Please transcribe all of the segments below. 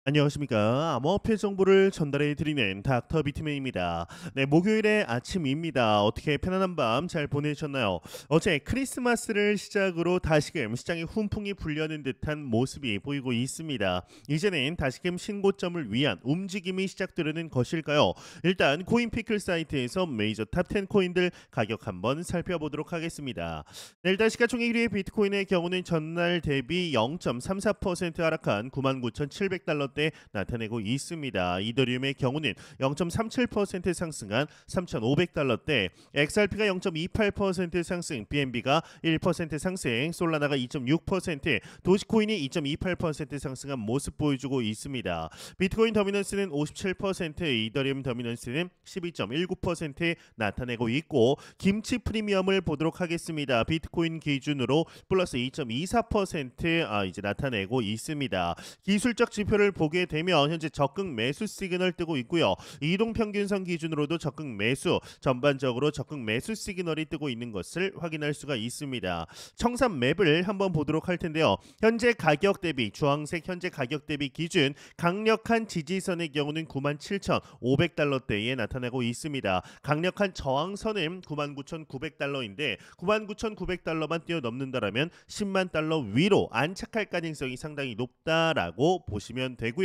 안녕하십니까. 암호화폐 정보를 전달해 드리는 닥터 비트맨입니다. 네, 목요일의 아침입니다. 어떻게 편안한 밤 잘 보내셨나요? 어제 크리스마스를 시작으로 다시금 시장에 훈풍이 불려는 듯한 모습이 보이고 있습니다. 이제는 다시금 신고점을 위한 움직임이 시작되려는 것일까요? 일단 코인피클 사이트에서 메이저 탑10 코인들 가격 한번 살펴보도록 하겠습니다. 네, 일단 시가총액 1위의 비트코인의 경우는 전날 대비 0.34% 하락한 99,700달러대 나타내고 있습니다. 이더리움의 경우는 0.37% 상승한 3,500달러대, XRP가 0.28% 상승, BNB가 1% 상승, 솔라나가 2.6%, 도지코인이 2.28% 상승한 모습 보여주고 있습니다. 비트코인 더미넌스는 57%, 이더리움 더미넌스는 12.19% 나타내고 있고, 김치 프리미엄을 보도록 하겠습니다. 비트코인 기준으로 플러스 2.24% 이제 나타내고 있습니다. 기술적 지표를 보게 되면 현재 적극 매수 시그널 뜨고 있고요. 이동 평균선 기준으로도 적극 매수, 전반적으로 적극 매수 시그널이 뜨고 있는 것을 확인할 수가 있습니다. 청산 맵을 한번 보도록 할 텐데요. 현재 가격 대비 주황색 현재 가격 대비 기준 강력한 지지선의 경우는 97,500달러대에 나타나고 있습니다. 강력한 저항선은 99,900달러인데 99,900달러만 뛰어넘는다라면 10만 달러 위로 안착할 가능성이 상당히 높다라고 보시면 되고요.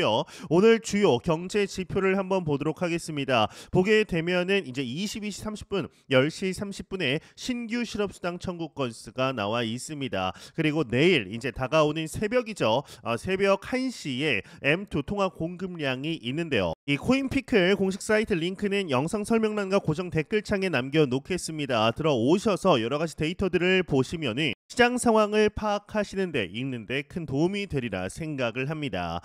오늘 주요 경제 지표를 한번 보도록 하겠습니다. 보게 되면은 이제 22시 30분, 10시 30분에 신규 실업수당 청구 건수가 나와 있습니다. 그리고 내일 이제 다가오는 새벽이죠. 새벽 1시에 M2 통화 공급량이 있는데요. 이 코인피클 공식 사이트 링크는 영상 설명란과 고정 댓글창에 남겨놓겠습니다. 들어오셔서 여러 가지 데이터들을 보시면은 시장 상황을 파악하시는데 읽는데 큰 도움이 되리라 생각을 합니다.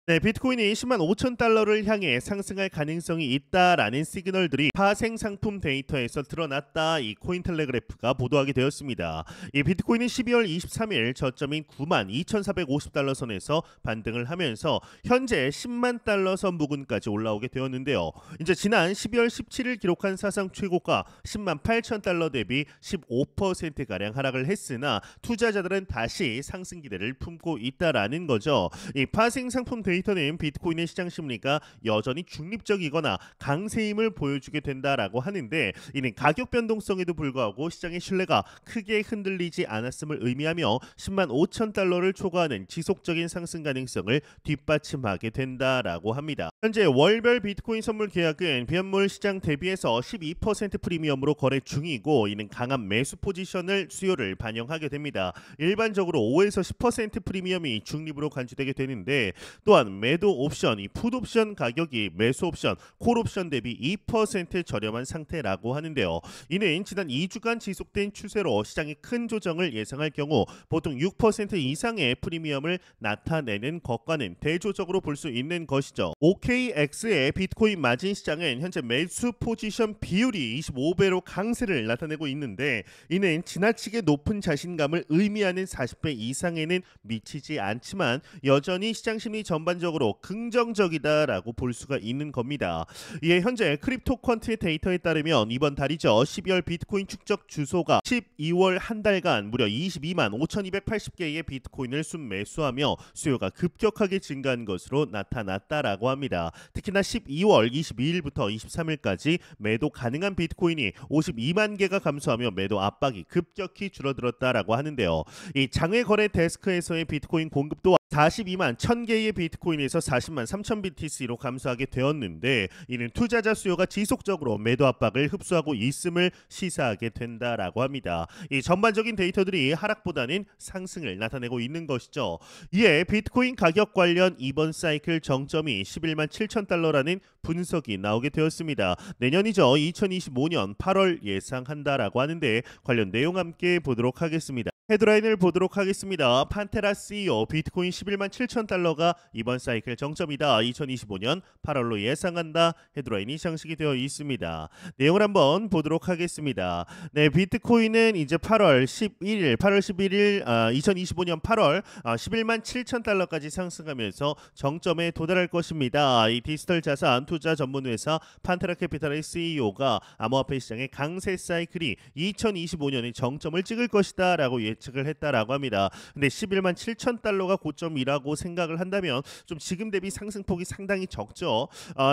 네, 비트코인이 10만 5천 달러를 향해 상승할 가능성이 있다라는 시그널들이 파생 상품 데이터에서 드러났다. 이 코인텔레그래프가 보도하게 되었습니다. 이 비트코인은 12월 23일 저점인 9만 2,450달러 선에서 반등을 하면서 현재 10만 달러 선 부근까지 올라오게 되었는데요. 이제 지난 12월 17일 기록한 사상 최고가 10만 8천 달러 대비 15%가량 하락을 했으나 투자자들은 다시 상승 기대를 품고 있다라는 거죠. 이 파생 상품 데이터는 비트코인의 시장 심리가 여전히 중립적이거나 강세임을 보여주게 된다라고 하는데, 이는 가격 변동성에도 불구하고 시장의 신뢰가 크게 흔들리지 않았음을 의미하며 10만 5천 달러를 초과하는 지속적인 상승 가능성을 뒷받침하게 된다라고 합니다. 현재 월별 비트코인 선물 계약은 비현물 시장 대비해서 12% 프리미엄으로 거래 중이고, 이는 강한 매수 포지션을 수요를 반영하게 됩니다. 일반적으로 5에서 10% 프리미엄이 중립으로 간주되게 되는데, 또한 매도 옵션, 이 풋 옵션 가격이 매수 옵션, 콜 옵션 대비 2% 저렴한 상태라고 하는데요. 이는 지난 2주간 지속된 추세로 시장이 큰 조정을 예상할 경우 보통 6% 이상의 프리미엄을 나타내는 것과는 대조적으로 볼 수 있는 것이죠. OKX의 비트코인 마진 시장은 현재 매수 포지션 비율이 25배로 강세를 나타내고 있는데, 이는 지나치게 높은 자신감을 의미하는 40배 이상에는 미치지 않지만 여전히 시장 심리 전반적으로 긍정적이다라고 볼 수가 있는 겁니다. 이에 현재 크립토 퀀트의 데이터에 따르면 이번 달이죠. 12월 비트코인 축적 주소가 12월 한 달간 무려 22만 5,280개의 비트코인을 순매수하며 수요가 급격하게 증가한 것으로 나타났다라고 합니다. 특히나 12월 22일부터 23일까지 매도 가능한 비트코인이 52만 개가 감소하며 매도 압박이 급격히 줄어들었다라고 하는데요. 이 장외 거래 데스크에서의 비트코인 공급 또한 42만 1000개의 비트코인에서 40만 3천 BTC로 감소하게 되었는데, 이는 투자자 수요가 지속적으로 매도 압박을 흡수하고 있음을 시사하게 된다라고 합니다. 이 전반적인 데이터들이 하락보다는 상승을 나타내고 있는 것이죠. 이에 비트코인 가격 관련 이번 사이클 정점이 11만 7천 달러라는 분석이 나오게 되었습니다. 내년이죠. 2025년 8월 예상한다라고 하는데 관련 내용 함께 보도록 하겠습니다. 헤드라인을 보도록 하겠습니다. 판테라 CEO 비트코인 11만 7천 달러가 이번 사이클 정점이다. 2025년 8월로 예상한다. 헤드라인이 장식이 되어 있습니다. 내용을 한번 보도록 하겠습니다. 네, 비트코인은 이제 8월 11일 2025년 8월 11만 7천 달러까지 상승하면서 정점에 도달할 것입니다. 이 디지털 자산 투자 전문 회사 판테라 캐피탈의 CEO가 암호화폐 시장의 강세 사이클이 2025년에 정점을 찍을 것이다라고 예측을 했다라고 합니다. 근데 11만 7천 달러가 고점이라고 생각을 한다면 좀 지금 대비 상승폭이 상당히 적죠.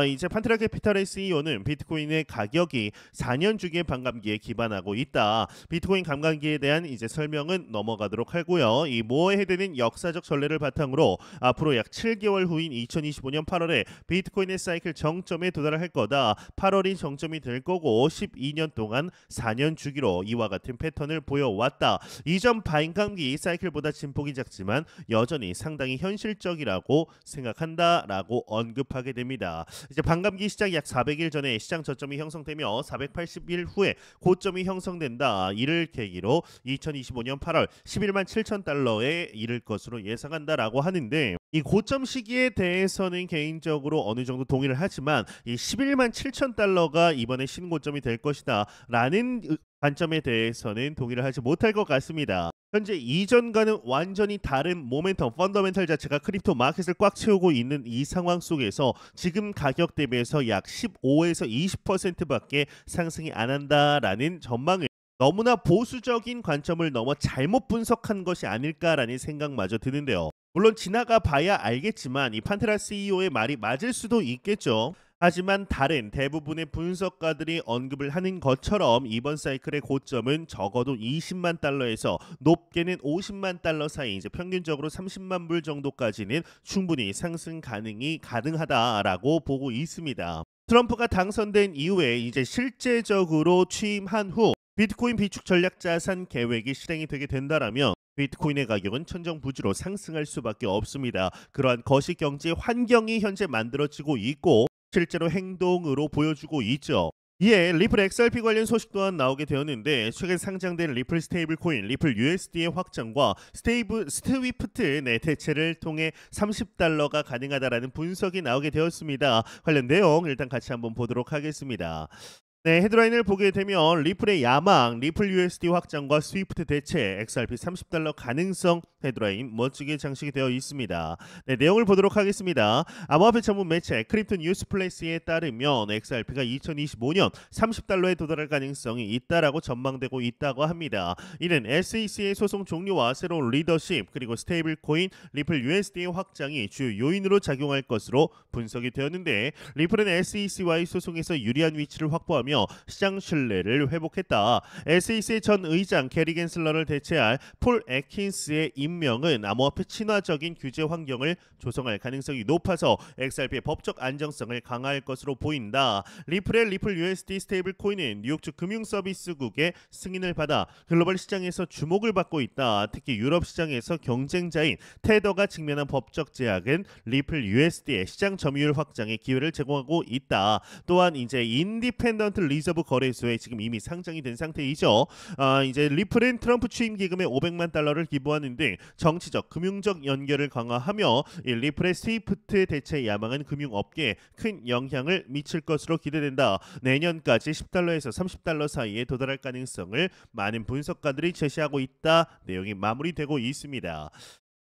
이제 판테라 캐피탈의 CEO는 비트코인의 가격이 4년 주기의 반감기에 기반하고 있다. 비트코인 감감기에 대한 이제 설명은 넘어가도록 하고요. 이 모어에 해대는 역사적 전례를 바탕으로 앞으로 약 7개월 후인 2025년 8월에 비트코인의 사이클 정점에 도달할 거다. 8월이 정점이 될 거고 12년 동안 4년 주기로 이와 같은 패턴을 보여왔다. 이전 반감기 사이클보다 진폭이 작지만 여전히 상당히 현실적이라고 생각한다라고 언급하게 됩니다. 이제 반감기 시작 약 400일 전에 시장 저점이 형성되며 480일 후에 고점이 형성된다. 이를 계기로 2025년 8월 11만 7천 달러에 이를 것으로 예상한다라고 하는데 이 고점 시기에 대해서는 개인적으로 어느 정도 동의를 하지만 이 11만 7천 달러가 이번에 신고점이 될 것이다 라는 관점에 대해서는 동의를 하지 못할 것 같습니다. 현재 이전과는 완전히 다른 모멘텀, 펀더멘탈 자체가 크립토 마켓을 꽉 채우고 있는 이 상황 속에서 지금 가격 대비해서 약 15에서 20%밖에 상승이 안 한다라는 전망을 너무나 보수적인 관점을 넘어 잘못 분석한 것이 아닐까라는 생각마저 드는데요. 물론 지나가 봐야 알겠지만 이 판테라 CEO의 말이 맞을 수도 있겠죠. 하지만 다른 대부분의 분석가들이 언급을 하는 것처럼 이번 사이클의 고점은 적어도 20만 달러에서 높게는 50만 달러 사이 이제 평균적으로 30만 불 정도까지는 충분히 상승 가능이 가능하다라고 보고 있습니다. 트럼프가 당선된 이후에 이제 실제적으로 취임한 후 비트코인 비축 전략 자산 계획이 실행이 되게 된다라면 비트코인의 가격은 천정부지로 상승할 수밖에 없습니다. 그러한 거시 경제 환경이 현재 만들어지고 있고 실제로 행동으로 보여주고 있죠. 이에 리플 XRP 관련 소식 또한 나오게 되었는데 최근 상장된 리플 스테이블 코인 리플 USD의 확장과 스위프트 대체를 통해 30달러가 가능하다라는 분석이 나오게 되었습니다. 관련 내용 일단 같이 한번 보도록 하겠습니다. 네, 헤드라인을 보게 되면 리플의 야망, 리플 USD 확장과 스위프트 대체, XRP 30달러 가능성 헤드라인 멋지게 장식이 되어 있습니다. 네, 내용을 보도록 하겠습니다. 암호화폐 전문 매체 크립토 뉴스플래시에 따르면 XRP가 2025년 30달러에 도달할 가능성이 있다라고 전망되고 있다고 합니다. 이는 SEC의 소송 종료와 새로운 리더십 그리고 스테이블 코인 리플 USD의 확장이 주요 요인으로 작용할 것으로 분석이 되었는데 리플은 SEC와의 소송에서 유리한 위치를 확보하며 시장 신뢰를 회복했다. SEC의 전 의장 게리 겐슬러를 대체할 폴 애킨스의 임명은 암호화폐 친화적인 규제 환경을 조성할 가능성이 높아서 XRP의 법적 안정성을 강화할 것으로 보인다. 리플의 리플 USD 스테이블 코인은 뉴욕주 금융서비스국의 승인을 받아 글로벌 시장에서 주목을 받고 있다. 특히 유럽 시장에서 경쟁자인 테더가 직면한 법적 제약은 리플 USD의 시장 점유율 확장에 기회를 제공하고 있다. 또한 이제 인디펜던트 리저브 거래소에 지금 이미 상장이 된 상태이죠. 이제 리플은 트럼프 취임 기금에 500만 달러를 기부하는 등 정치적, 금융적 연결을 강화하며 이 리플의 스위프트 대체 야망은 금융업계에 큰 영향을 미칠 것으로 기대된다. 내년까지 10달러에서 30달러 사이에 도달할 가능성을 많은 분석가들이 제시하고 있다. 내용이 마무리되고 있습니다.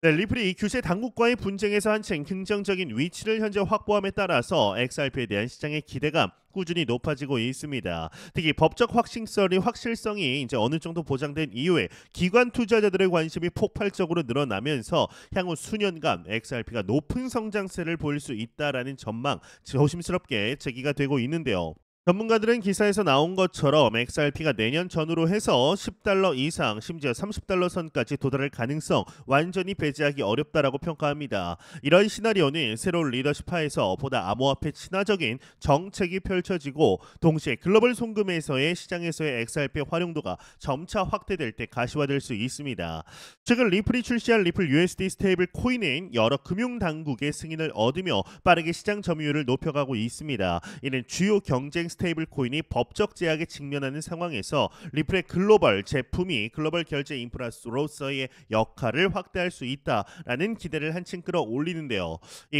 네, 리플이 규제 당국과의 분쟁에서 한층 긍정적인 위치를 현재 확보함에 따라서 XRP에 대한 시장의 기대감 꾸준히 높아지고 있습니다. 특히 법적 확실성이 이제 어느 정도 보장된 이후에 기관 투자자들의 관심이 폭발적으로 늘어나면서 향후 수년간 XRP가 높은 성장세를 보일 수 있다라는 전망 조심스럽게 제기가 되고 있는데요. 전문가들은 기사에서 나온 것처럼 XRP가 내년 전후로 해서 10달러 이상 심지어 30달러 선까지 도달할 가능성 완전히 배제하기 어렵다라고 평가합니다. 이런 시나리오는 새로운 리더십 하에서 보다 암호화폐 친화적인 정책이 펼쳐지고 동시에 글로벌 송금에서의 시장에서의 XRP의 활용도가 점차 확대될 때 가시화될 수 있습니다. 최근 리플이 출시한 리플 USD 스테이블 코인은 여러 금융당국의 승인을 얻으며 빠르게 시장 점유율을 높여가고 있습니다. 이는 주요 경쟁 스테이블 코인이 법적 제약에 직면하는 상황에서 리플의 글로벌 제품이 글로벌 결제 인프라로서의 역할을 확대할 수 있다라는 기대를 한층 끌어올리는데요.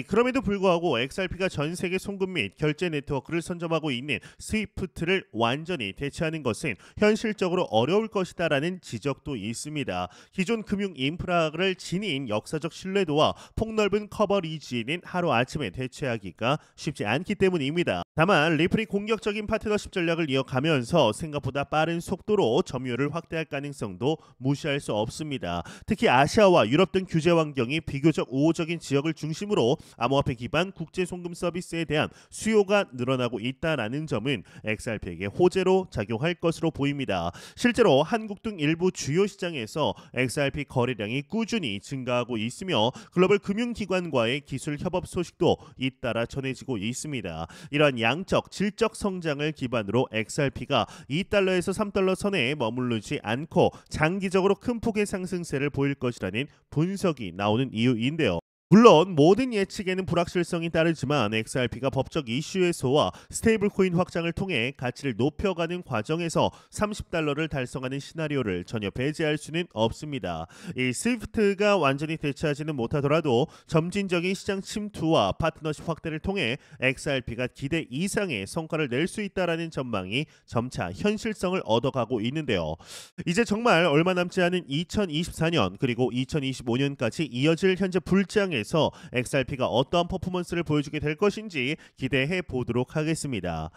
그럼에도 불구하고 XRP가 전 세계 송금 및 결제 네트워크를 선점하고 있는 스위프트를 완전히 대체하는 것은 현실적으로 어려울 것이다라는 지적도 있습니다. 기존 금융 인프라를 지닌 역사적 신뢰도와 폭넓은 커버리지는 하루아침에 대체하기가 쉽지 않기 때문입니다. 다만 리플이 공격적인 파트너십 전략을 이어가면서 생각보다 빠른 속도로 점유율을 확대할 가능성도 무시할 수 없습니다. 특히 아시아와 유럽 등 규제 환경이 비교적 우호적인 지역을 중심으로 암호화폐 기반 국제 송금 서비스에 대한 수요가 늘어나고 있다라는 점은 XRP에게 호재로 작용할 것으로 보입니다. 실제로 한국 등 일부 주요 시장에서 XRP 거래량이 꾸준히 증가하고 있으며 글로벌 금융기관과의 기술 협업 소식도 잇따라 전해지고 있습니다. 이러한 양적, 질적 성장을 기반으로 XRP가 2달러에서 3달러 선에 머무르지 않고 장기적으로 큰 폭의 상승세를 보일 것이라는 분석이 나오는 이유인데요. 물론 모든 예측에는 불확실성이 따르지만 XRP가 법적 이슈 해소와 스테이블 코인 확장을 통해 가치를 높여가는 과정에서 30달러를 달성하는 시나리오를 전혀 배제할 수는 없습니다. 이 스위프트가 완전히 대체하지는 못하더라도 점진적인 시장 침투와 파트너십 확대를 통해 XRP가 기대 이상의 성과를 낼 수 있다라는 전망이 점차 현실성을 얻어가고 있는데요. 이제 정말 얼마 남지 않은 2024년 그리고 2025년까지 이어질 현재 불장에서 XRP가 어떠한 퍼포먼스를 보여주게 될 것인지 기대해 보도록 하겠습니다.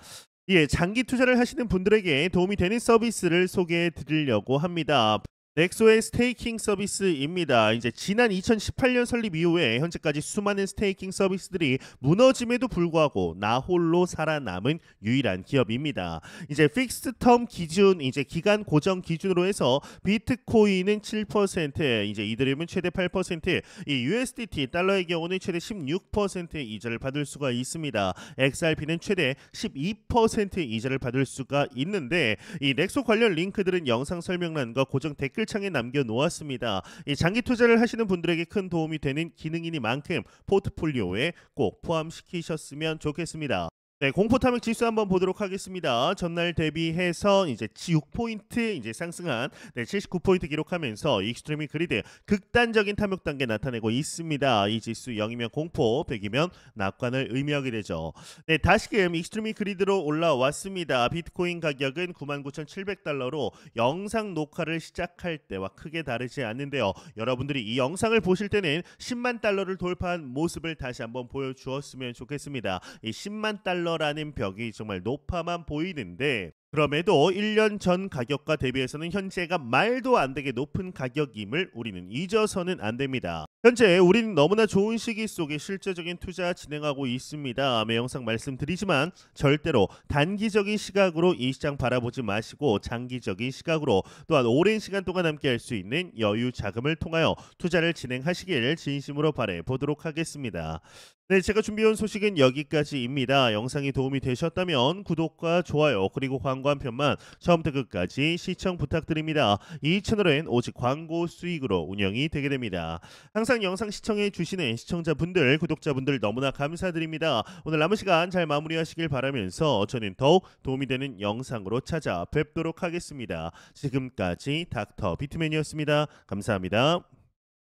예, 장기 투자를 하시는 분들에게 도움이 되는 서비스를 소개해 드리려고 합니다. 넥소의 스테이킹 서비스입니다. 이제 지난 2018년 설립 이후에 현재까지 수많은 스테이킹 서비스들이 무너짐에도 불구하고 나 홀로 살아남은 유일한 기업입니다. 이제 픽스드 텀 기준, 이제 기간 고정 기준으로 해서 비트코인은 7%, 이제 이더리움은 최대 8%, 이 USDT 달러의 경우는 최대 16%의 이자를 받을 수가 있습니다. XRP는 최대 12% 이자를 받을 수가 있는데 이 넥소 관련 링크들은 영상 설명란과 고정 댓글 창에 남겨놓았습니다. 이 장기 투자를 하시는 분들에게 큰 도움이 되는 기능이니만큼 포트폴리오에 꼭 포함시키셨으면 좋겠습니다. 네, 공포 탐욕 지수 한번 보도록 하겠습니다. 전날 대비해서 이제 6포인트 이제 상승한 79포인트 기록하면서 익스트리미 그리드 극단적인 탐욕 단계 나타내고 있습니다. 이 지수 0이면 공포, 100이면 낙관을 의미하게 되죠. 네, 다시금 익스트리미 그리드로 올라왔습니다. 비트코인 가격은 99,700달러로 영상 녹화를 시작할 때와 크게 다르지 않는데요. 여러분들이 이 영상을 보실 때는 10만 달러를 돌파한 모습을 다시 한번 보여주었으면 좋겠습니다. 이 10만 달러 라는 벽이 정말 높아만 보이는데 그럼에도 1년 전 가격과 대비해서는 현재가 말도 안 되게 높은 가격임을 우리는 잊어서는 안 됩니다. 현재 우리는 너무나 좋은 시기 속에 실제적인 투자 진행하고 있습니다. 매 영상 말씀드리지만 절대로 단기적인 시각으로 이 시장 바라보지 마시고 장기적인 시각으로 또한 오랜 시간 동안 함께 할 수 있는 여유 자금을 통하여 투자를 진행하시길 진심으로 바라보도록 하겠습니다. 네, 제가 준비해온 소식은 여기까지입니다. 영상이 도움이 되셨다면 구독과 좋아요 그리고 광고 한 편만 처음부터 끝까지 시청 부탁드립니다. 이 채널은 오직 광고 수익으로 운영이 되게 됩니다. 항상 영상 시청해 주시는 시청자분들, 구독자분들 너무나 감사드립니다. 오늘 남은 시간 잘 마무리하시길 바라면서 저는 더욱 도움이 되는 영상으로 찾아뵙도록 하겠습니다. 지금까지 닥터 비트맨이었습니다. 감사합니다.